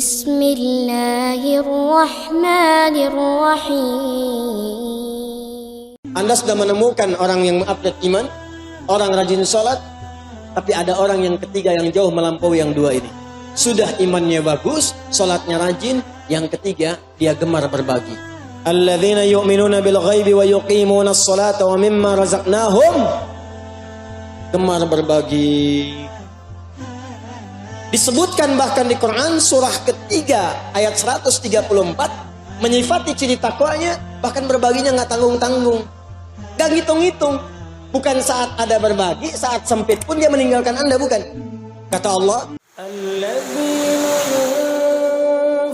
Bismillahirrahmanirrahim. Anda sudah menemukan orang yang mengupgrade iman, orang rajin sholat, tapi ada orang yang ketiga yang jauh melampaui yang dua ini. Sudah imannya bagus, sholatnya rajin, yang ketiga dia gemar berbagi. Alladzina yu'minuna bil ghaibi wa yuqimuna as-salata wa mimma razaqnahum. Gemar berbagi. Disebutkan bahkan di Quran surah ketiga ayat 134 menyifati ciri takwanya, bahkan berbaginya nggak tanggung-tanggung, nggak ngitung-ngitung. Bukan saat ada berbagi, saat sempit pun dia meninggalkan Anda, bukan? Kata Allah, alladzina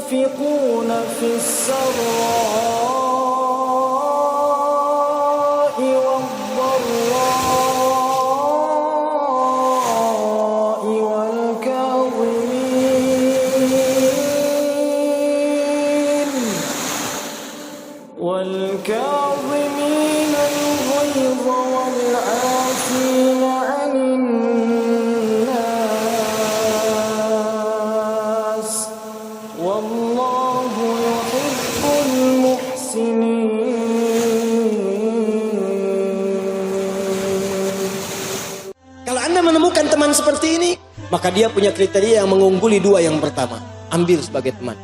yunfiquna fis-sarra'i wad-dharra'i wal-kadhimin al-ghayza wal-'afina 'anil nas wallahu yuhibbul muhsinin. Kalau Anda menemukan teman seperti ini, maka dia punya kriteria yang mengungguli dua yang pertama. Ambil sebagai teman.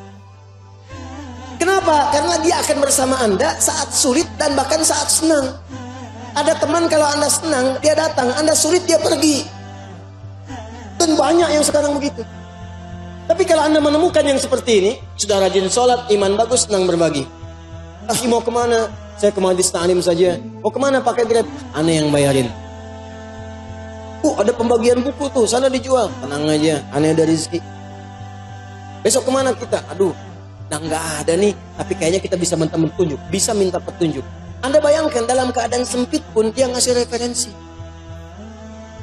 Kenapa? Karena dia akan bersama Anda saat sulit dan bahkan saat senang. Ada teman kalau Anda senang, dia datang. Anda sulit, dia pergi. Dan banyak yang sekarang begitu. Tapi kalau Anda menemukan yang seperti ini, sudah rajin sholat, iman bagus, senang berbagi. Akhi mau kemana? Saya ke majlis ta'lim saja. Mau kemana pakai Grab? Aneh yang bayarin. Ada pembagian buku tuh, sana dijual. Tenang aja, aneh ada rezeki. Besok kemana kita? Aduh, nggak ada nih, tapi kayaknya kita bisa minta petunjuk, bisa minta petunjuk. Anda bayangkan dalam keadaan sempit pun dia ngasih referensi.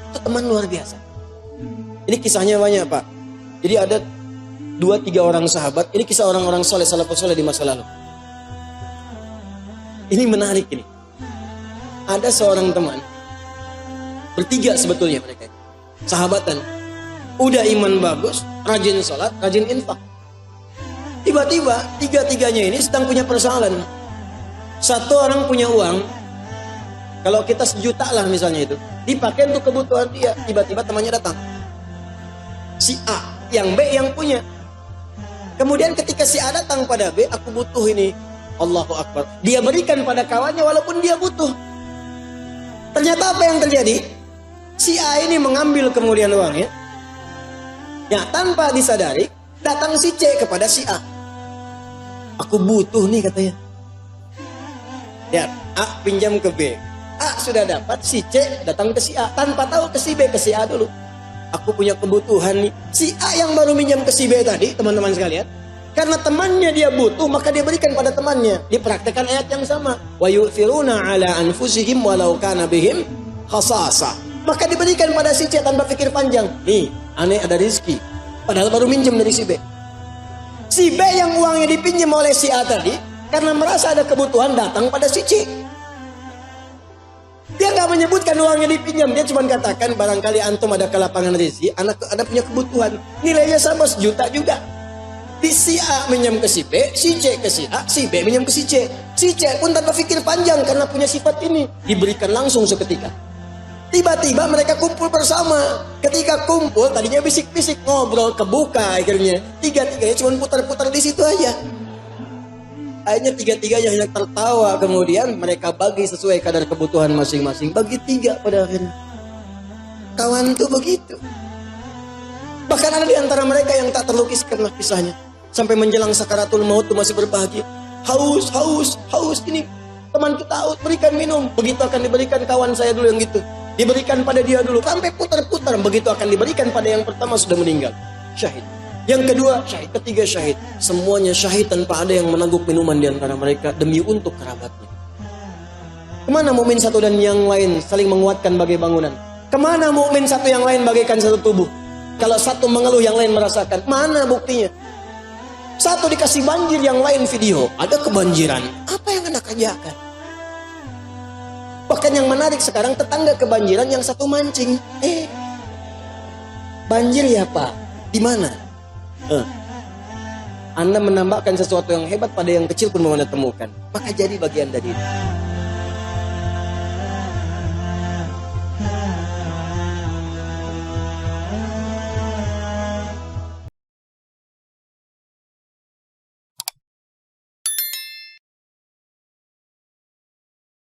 Itu teman luar biasa. Ini kisahnya banyak, Pak. Jadi ada 2-3 orang sahabat. Ini kisah orang-orang soleh, salafus soleh di masa lalu. Ini menarik ini. Ada seorang teman, bertiga sebetulnya mereka, sahabatan. Udah iman bagus, rajin sholat, rajin infak. Tiba-tiba tiga-tiganya ini sedang punya persoalan. Satu orang punya uang, kalau kita 1 juta lah misalnya itu, dipakai untuk kebutuhan dia. Tiba-tiba temannya datang, si A, yang B yang punya. Kemudian ketika si A datang pada B, aku butuh ini, Allahu Akbar, dia berikan pada kawannya walaupun dia butuh. Ternyata apa yang terjadi? Si A ini mengambil kemudian uangnya, ya tanpa disadari datang si C kepada si A. Aku butuh nih katanya. Ya, A pinjam ke B. A sudah dapat, si C datang ke si A. Tanpa tahu ke si B, ke si A dulu. Aku punya kebutuhan nih. Si A yang baru minjam ke si B tadi, teman-teman sekalian. Karena temannya dia butuh, maka dia berikan pada temannya. Dipraktekkan ayat yang sama. Wa yu'thiruna ala anfusihim walau kana bihim khasasa. Maka diberikan pada si C tanpa pikir panjang. Nih, aneh ada rezeki. Padahal baru minjem dari si B. Si B yang uangnya dipinjam oleh si A tadi, karena merasa ada kebutuhan datang pada si C. Dia nggak menyebutkan uangnya dipinjam, dia cuma katakan barangkali antum ada kelapangan rezeki, anak ada punya kebutuhan, nilainya sama 1 juta juga. Di si A minjam ke si B, si C ke si A, si B minjam ke si C. Si C pun tanpa pikir panjang karena punya sifat ini, diberikan langsung seketika. Tiba-tiba mereka kumpul bersama. Ketika kumpul, tadinya bisik-bisik, ngobrol, kebuka akhirnya. Tiga-tiganya cuma putar-putar di situ aja. Akhirnya tiga-tiganya hanya tertawa. Kemudian mereka bagi sesuai kadar kebutuhan masing-masing. Bagi 3 pada akhirnya. Kawan tuh begitu. Bahkan ada di antara mereka yang tak terlukiskan kisahnya. Sampai menjelang sakaratul maut tuh masih berbagi. Haus, haus, haus ini. Teman kita haus, berikan minum. Begitu akan diberikan kawan saya dulu yang gitu. Diberikan pada dia dulu, sampai putar-putar. Begitu akan diberikan pada yang pertama sudah meninggal, syahid. Yang kedua syahid, ketiga syahid. Semuanya syahid tanpa ada yang menangguk minuman di antara mereka demi untuk kerabatnya. Kemana mukmin satu dan yang lain saling menguatkan bagai bangunan? Kemana mukmin satu yang lain bagaikan satu tubuh? Kalau satu mengeluh yang lain merasakan, mana buktinya? Satu dikasih banjir, yang lain video, ada kebanjiran. Apa yang Anda kerjakan? Bahkan yang menarik sekarang, tetangga kebanjiran, yang satu mancing. Banjir ya Pak? Di mana? Anda menambahkan sesuatu yang hebat pada yang kecil pun mau Anda temukan. Maka jadi bagian dari itu.